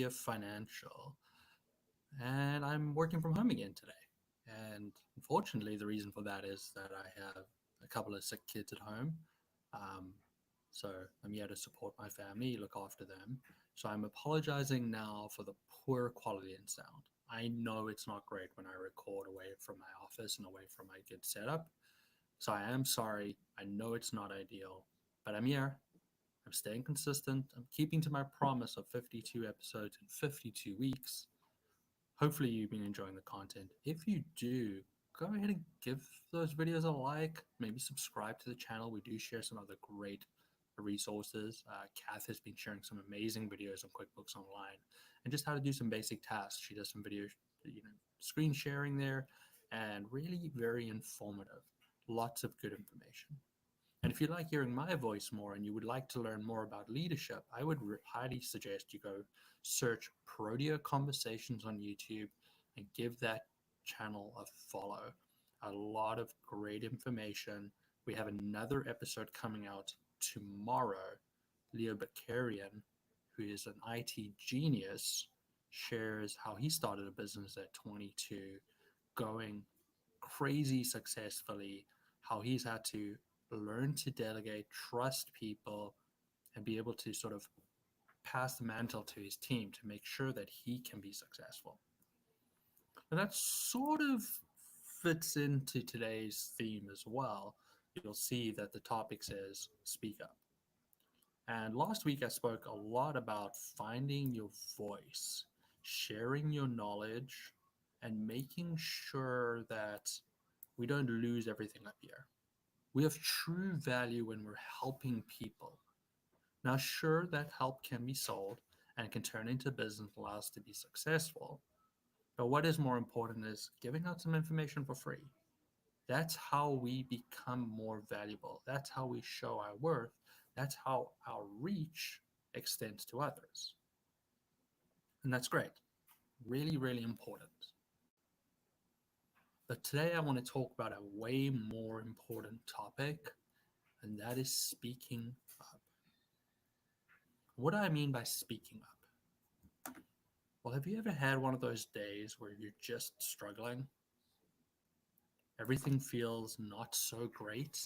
Financial, and I'm working from home again today. And unfortunately, the reason for that is that I have a couple of sick kids at home. Um, so I'm here to support my family, look after them. So I'm apologizing now for the poor quality and sound. I know it's not great when I record away from my office and away from my good setup. So I am sorry. I know it's not ideal, but I'm here. I'm staying consistent. I'm keeping to my promise of 52 episodes in 52 weeks. Hopefully, you've been enjoying the content. If you do, go ahead and give those videos a like. Maybe subscribe to the channel. We do share some other great resources. Kath has been sharing some amazing videos on QuickBooks Online and just how to do some basic tasks. She does some video, screen sharing there, and really very informative. Lots of good information. And if you like hearing my voice more and you would like to learn more about leadership, I would highly suggest you go search Protea Conversations on YouTube and give that channel a follow. A lot of great information. We have another episode coming out tomorrow. Leo Bakarian, who is an IT genius, shares how he started a business at 22, going crazy successfully, how he's had to learn to delegate, trust people, and be able to sort of pass the mantle to his team to make sure that he can be successful. And that sort of fits into today's theme as well. You'll see that the topic says speak up. And last week I spoke a lot about finding your voice, sharing your knowledge, and making sure that we don't lose everything up here. We have true value when we're helping people. Now, sure, that help can be sold and can turn into business and allow us to be successful. But what is more important is giving out some information for free. That's how we become more valuable. That's how we show our worth. That's how our reach extends to others. And that's great. Really, really important. But today I want to talk about a way more important topic, and that is speaking up. What do I mean by speaking up? Well, have you ever had one of those days where you're just struggling? Everything feels not so great?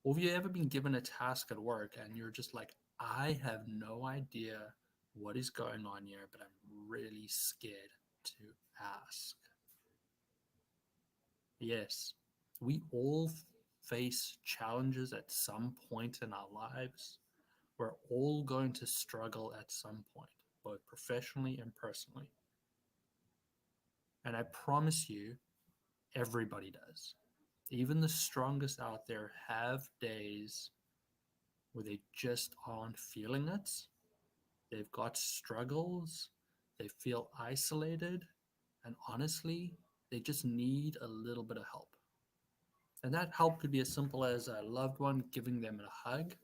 Or have you ever been given a task at work and you're just like, I have no idea what is going on here, but I'm really scared to ask? Yes, we all face challenges at some point in our lives. We're all going to struggle at some point, both professionally and personally. And I promise you, everybody does. Even the strongest out there have days where they just aren't feeling it. They've got struggles, they feel isolated, and honestly, they just need a little bit of help. And that help could be as simple as a loved one giving them a hug,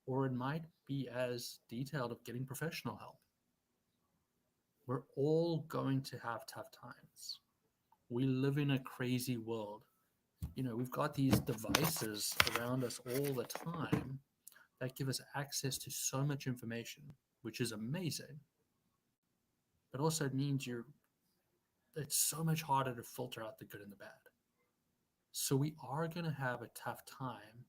or it might be as detailed of getting professional help. We're all going to have tough times. We live in a crazy world. We've got these devices around us all the time that give us access to so much information, which is amazing. But also it means it's so much harder to filter out the good and the bad. So we are going to have a tough time.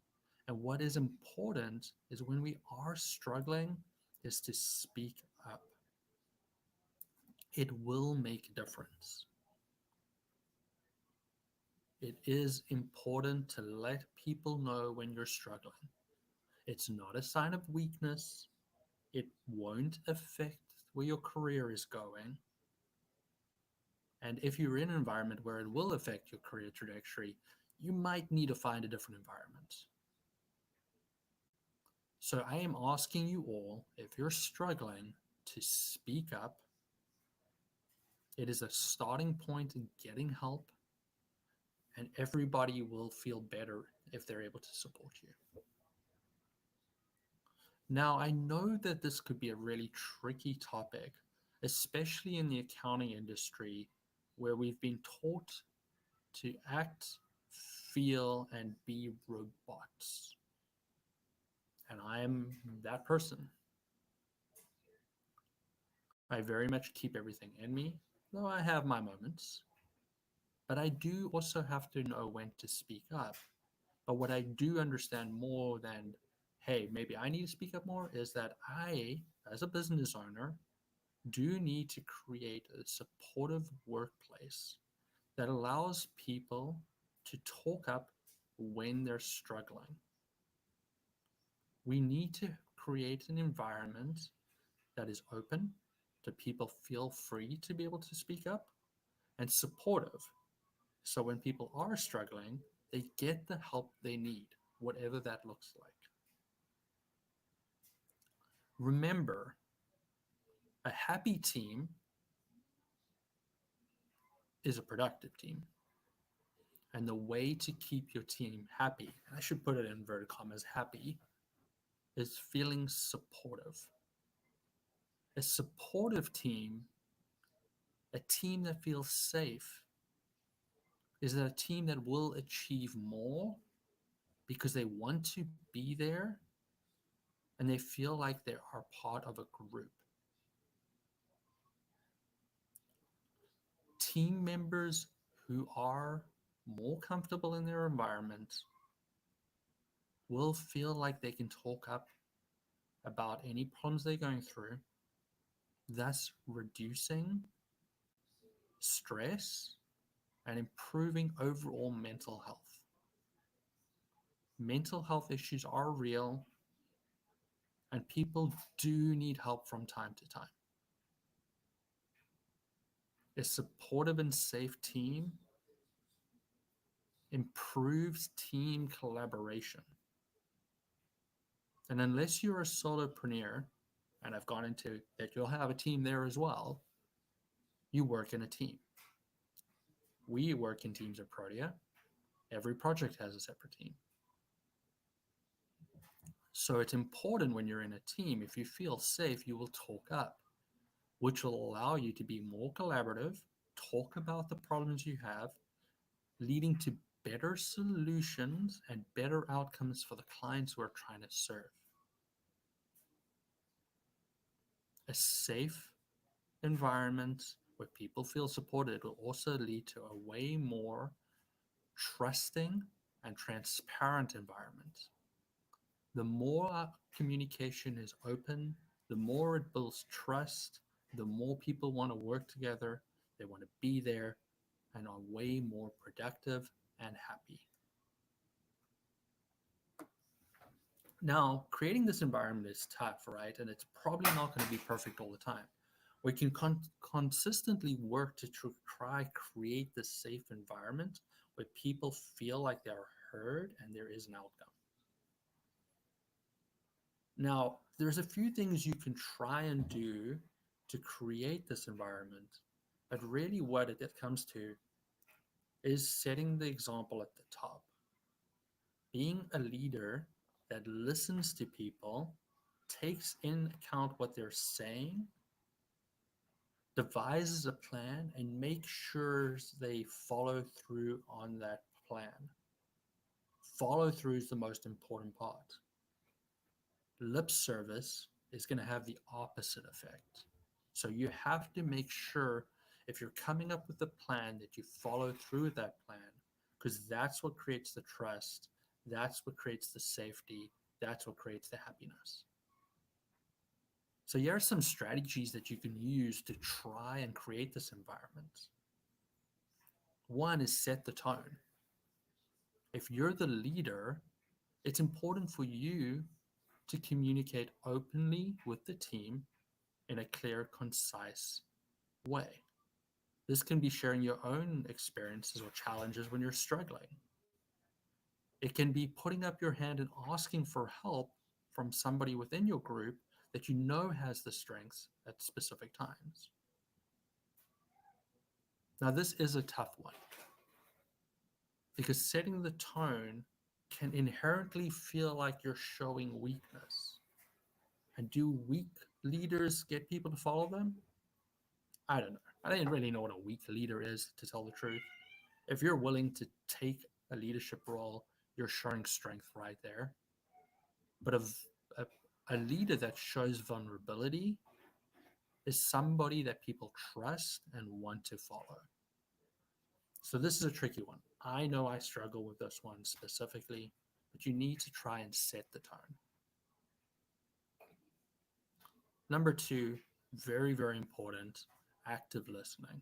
And what is important is when we are struggling is to speak up. It will make a difference. It is important to let people know when you're struggling. It's not a sign of weakness. It won't affect where your career is going. And if you're in an environment where it will affect your career trajectory, you might need to find a different environment. So I am asking you all, if you're struggling, to speak up. It is a starting point in getting help, and everybody will feel better if they're able to support you. Now, I know that this could be a really tricky topic, especially in the accounting industry, where we've been taught to act, feel, and be robots. And I am that person. I very much keep everything in me, though I have my moments. But I do also have to know when to speak up. But what I do understand more than, hey, maybe I need to speak up more, is that I, as a business owner, do need to create a supportive workplace that allows people to talk up when they're struggling. We need to create an environment that is open to people feel free to be able to speak up and supportive. So when people are struggling, they get the help they need, whatever that looks like. Remember, a happy team is a productive team. And the way to keep your team happy, and I should put it in inverted commas, happy, is feeling supportive. A supportive team, a team that feels safe, is a team that will achieve more because they want to be there and they feel like they are part of a group. Team members who are more comfortable in their environment will feel like they can talk up about any problems they're going through, thus reducing stress and improving overall mental health. Mental health issues are real, and people do need help from time to time. A supportive and safe team improves team collaboration. And unless you're a solopreneur, and I've gone into that you'll have a team there as well, you work in a team. We work in teams at Protea. Every project has a separate team. So it's important when you're in a team, if you feel safe, you will talk up, which will allow you to be more collaborative, talk about the problems you have, leading to better solutions and better outcomes for the clients we're trying to serve. A safe environment where people feel supported will also lead to a way more trusting and transparent environment. The more our communication is open, the more it builds trust, the more people want to work together, they want to be there, and are way more productive and happy. Now, creating this environment is tough, right? And it's probably not going to be perfect all the time. We can consistently work to try create this safe environment where people feel like they're heard and there is an outcome. Now, there's a few things you can try and do to create this environment, but really what it comes to is setting the example at the top. Being a leader that listens to people, takes in account what they're saying, devises a plan, and makes sure they follow through on that plan. Follow through is the most important part. Lip service is going to have the opposite effect. So you have to make sure if you're coming up with a plan that you follow through with that plan, because that's what creates the trust, that's what creates the safety, that's what creates the happiness. So here are some strategies that you can use to try and create this environment. One is set the tone. If you're the leader, it's important for you to communicate openly with the team in a clear, concise way. This can be sharing your own experiences or challenges when you're struggling. It can be putting up your hand and asking for help from somebody within your group that you know has the strengths at specific times. Now, this is a tough one because setting the tone can inherently feel like you're showing weakness. And do weak leaders get people to follow them? I don't know. I didn't really know what a weak leader is, to tell the truth. If you're willing to take a leadership role, you're showing strength right there. But a leader that shows vulnerability is somebody that people trust and want to follow. So this is a tricky one. I know I struggle with this one specifically, but you need to try and set the tone. Number two, very, very important, active listening.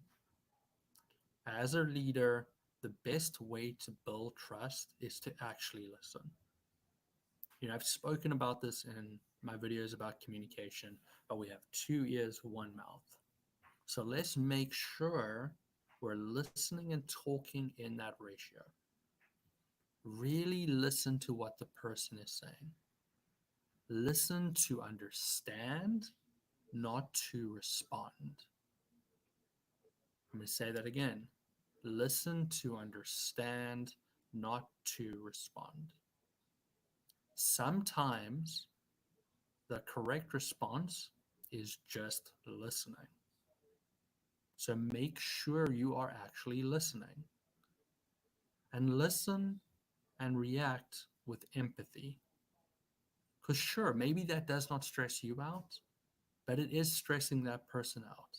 As a leader, the best way to build trust is to actually listen. I've spoken about this in my videos about communication, but we have two ears, one mouth. So let's make sure we're listening and talking in that ratio. Really listen to what the person is saying. Listen to understand, not to respond. I'm going to say that again. Listen to understand, not to respond. Sometimes the correct response is just listening. So make sure you are actually listening. And listen and react with empathy. Because sure, maybe that does not stress you out, but it is stressing that person out.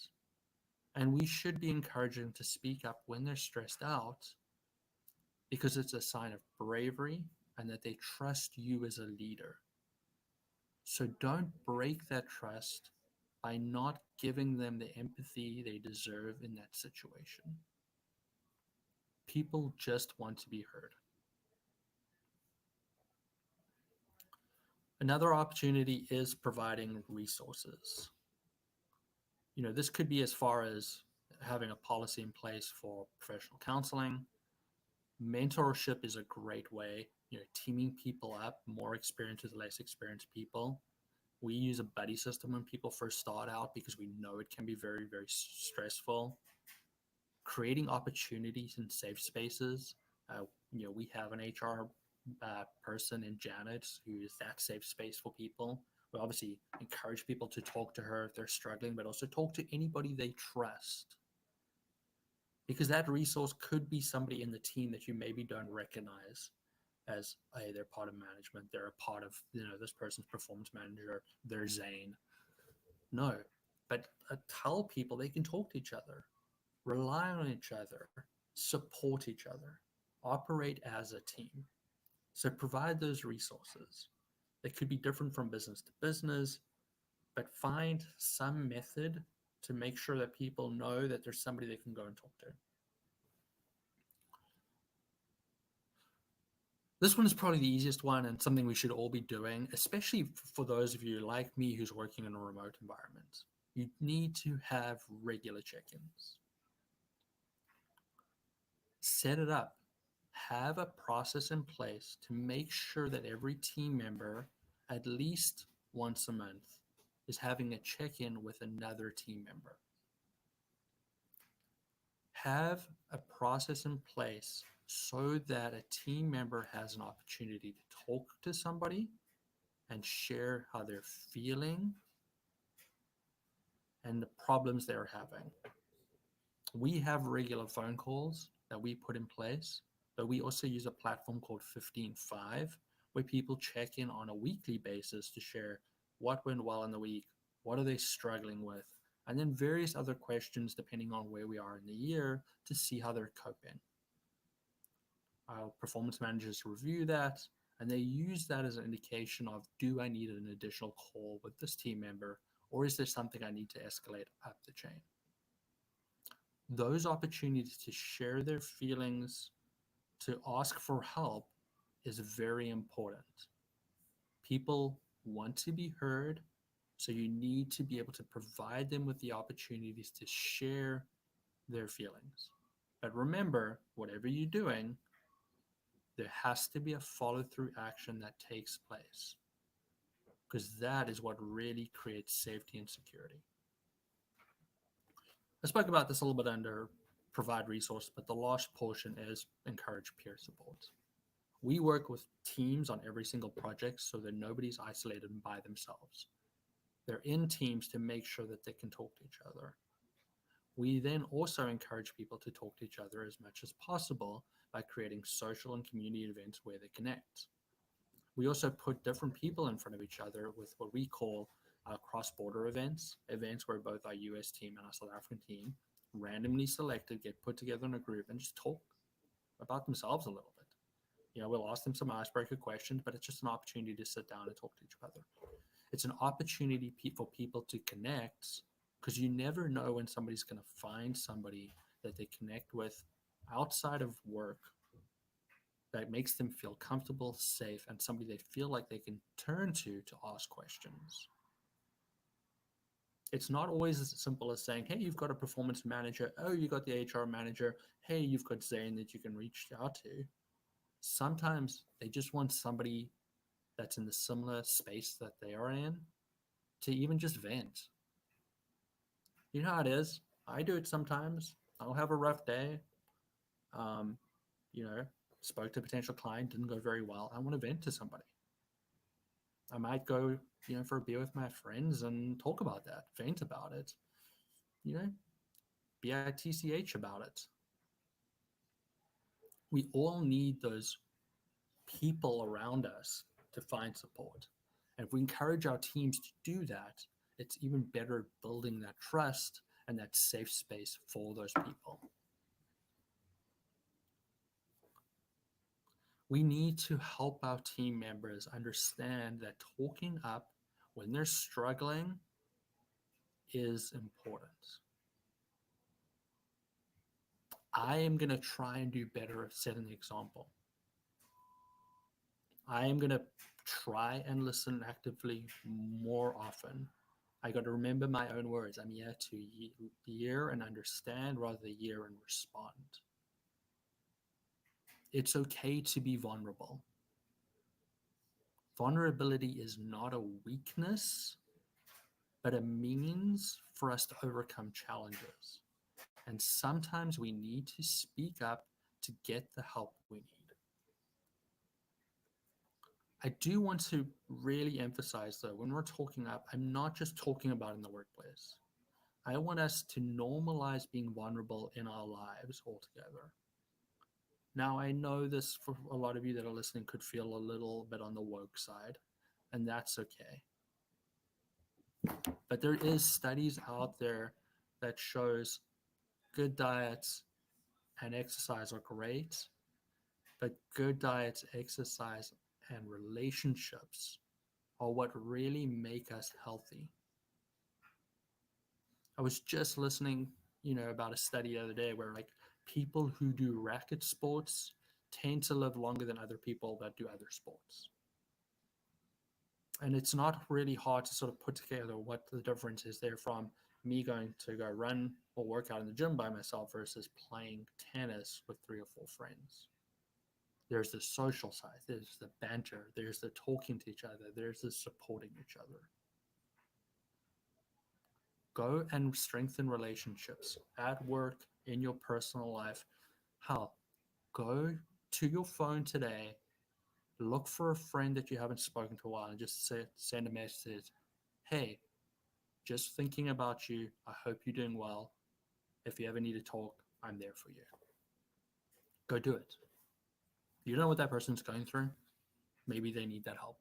And we should be encouraging to speak up when they're stressed out because it's a sign of bravery and that they trust you as a leader. So don't break that trust by not giving them the empathy they deserve in that situation. People just want to be heard. Another opportunity is providing resources. This could be as far as having a policy in place for professional counseling. Mentorship is a great way, teaming people up, more experienced with less experienced people. We use a buddy system when people first start out because we know it can be very, very stressful. Creating opportunities in safe spaces. We have an HR person in Janet who is that safe space for people. We obviously encourage people to talk to her if they're struggling, but also talk to anybody they trust. Because that resource could be somebody in the team that you maybe don't recognize as, hey, they're part of management. They're a part of, this person's performance manager. They're Zane. No, but tell people they can talk to each other, rely on each other, support each other, operate as a team. So provide those resources. They could be different from business to business, but find some method to make sure that people know that there's somebody they can go and talk to. This one is probably the easiest one and something we should all be doing, especially for those of you like me who's working in a remote environment. You need to have regular check-ins. Set it up. Have a process in place to make sure that every team member, at least once a month, is having a check-in with another team member. Have a process in place so that a team member has an opportunity to talk to somebody and share how they're feeling and the problems they're having. We have regular phone calls that we put in place, but we also use a platform called 15.5 where people check in on a weekly basis to share what went well in the week, what are they struggling with, and then various other questions depending on where we are in the year to see how they're coping. Our performance managers review that, and they use that as an indication of, do I need an additional call with this team member, or is there something I need to escalate up the chain? Those opportunities to share their feelings, to ask for help is very important. People want to be heard, so you need to be able to provide them with the opportunities to share their feelings. But remember, whatever you're doing, there has to be a follow-through action that takes place, because that is what really creates safety and security. I spoke about this a little bit under provide resource, but the last portion is encourage peer support. We work with teams on every single project so that nobody's isolated by themselves. They're in teams to make sure that they can talk to each other. We then also encourage people to talk to each other as much as possible by creating social and community events where they connect. We also put different people in front of each other with what we call our cross-border events where both our US team and our South African team randomly selected get put together in a group and just talk about themselves a little bit. We'll ask them some icebreaker questions, but it's just an opportunity to sit down and talk to each other. It's an opportunity for people to connect, because you never know when somebody's going to find somebody that they connect with outside of work that makes them feel comfortable, safe, and somebody they feel like they can turn to ask questions. It's not always as simple as saying, hey, you've got a performance manager. Oh, you got the HR manager. Hey, you've got Zane that you can reach out to. Sometimes they just want somebody that's in the similar space that they are in to even just vent. You know how it is. I do it sometimes. I'll have a rough day. Um, you know, spoke to a potential client, didn't go very well. I want to vent to somebody. I might go, for a beer with my friends and talk about that, vent about it, you know, bitch about it. We all need those people around us to find support. And if we encourage our teams to do that, it's even better building that trust and that safe space for those people. We need to help our team members understand that talking up when they're struggling is important. I am going to try and do better at setting the example. I am going to try and listen actively more often. I got to remember my own words. I'm here to hear and understand rather than hear and respond. It's okay to be vulnerable. Vulnerability is not a weakness, but a means for us to overcome challenges. And sometimes we need to speak up to get the help we need. I do want to really emphasize, though, when we're talking up, I'm not just talking about in the workplace. I want us to normalize being vulnerable in our lives altogether. Now, I know this for a lot of you that are listening could feel a little bit on the woke side, and that's okay. But there is studies out there that shows good diets and exercise are great, but good diets, exercise, and relationships are what really make us healthy. I was just listening, about a study the other day where people who do racket sports tend to live longer than other people that do other sports. And it's not really hard to sort of put together what the difference is there from me going to go run or work out in the gym by myself versus playing tennis with 3 or 4 friends. There's the social side, there's the banter, there's the talking to each other, there's the supporting each other. Go and strengthen relationships at work, in your personal life. Hell, go to your phone today, look for a friend that you haven't spoken to a while, and just send a message. Hey, just thinking about you. I hope you're doing well. If you ever need to talk, I'm there for you. Go do it. You don't know what that person's going through. Maybe they need that help.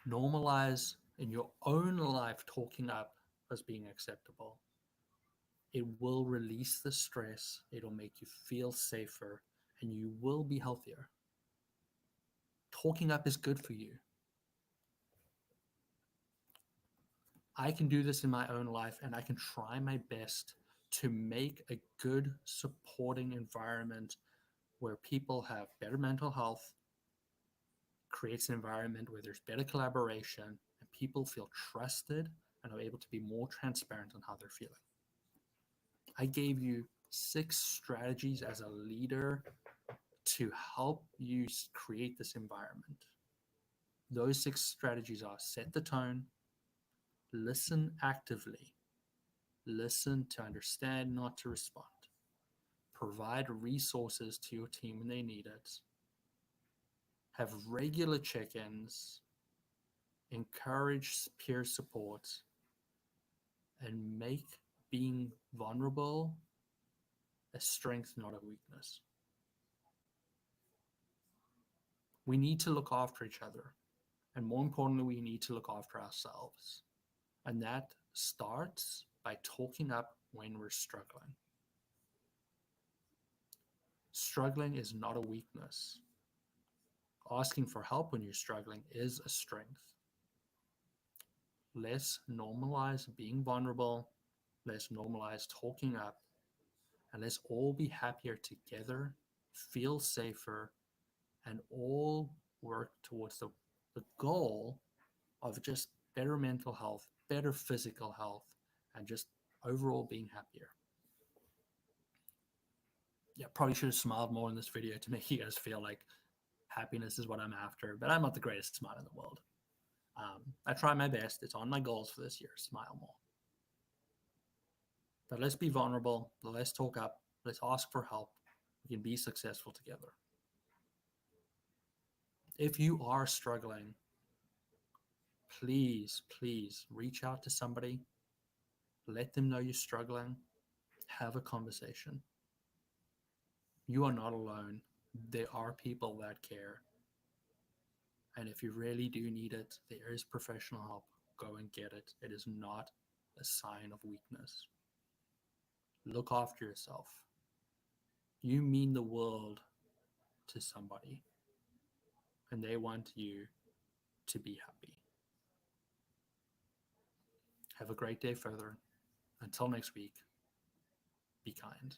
Normalize in your own life talking up as being acceptable. It will release the stress. It'll make you feel safer, and you will be healthier. Talking up is good for you. I can do this in my own life, and I can try my best to make a good supporting environment where people have better mental health, creates an environment where there's better collaboration, and people feel trusted and are able to be more transparent on how they're feeling. I gave you 6 strategies as a leader to help you create this environment. Those 6 strategies are: set the tone, listen actively, listen to understand, not to respond, provide resources to your team when they need it, have regular check-ins, encourage peer support, and make being vulnerable a strength, not a weakness. We need to look after each other. And more importantly, we need to look after ourselves. And that starts by talking up when we're struggling. Struggling is not a weakness. Asking for help when you're struggling is a strength. Let's normalize being vulnerable. Let's normalize talking up. And let's all be happier together, feel safer, and all work towards the goal of just better mental health, better physical health, and just overall being happier. Yeah, probably should have smiled more in this video to make you guys feel like happiness is what I'm after, but I'm not the greatest smile in the world. I try my best. It's on my goals for this year. Smile more. But let's be vulnerable. Let's talk up. Let's ask for help. We can be successful together. If you are struggling, please, please reach out to somebody. Let them know you're struggling. Have a conversation. You are not alone. There are people that care. And if you really do need it, there is professional help. Go and get it. It is not a sign of weakness. Look after yourself. You mean the world to somebody, and they want you to be happy. Have a great day further. Until next week, be kind.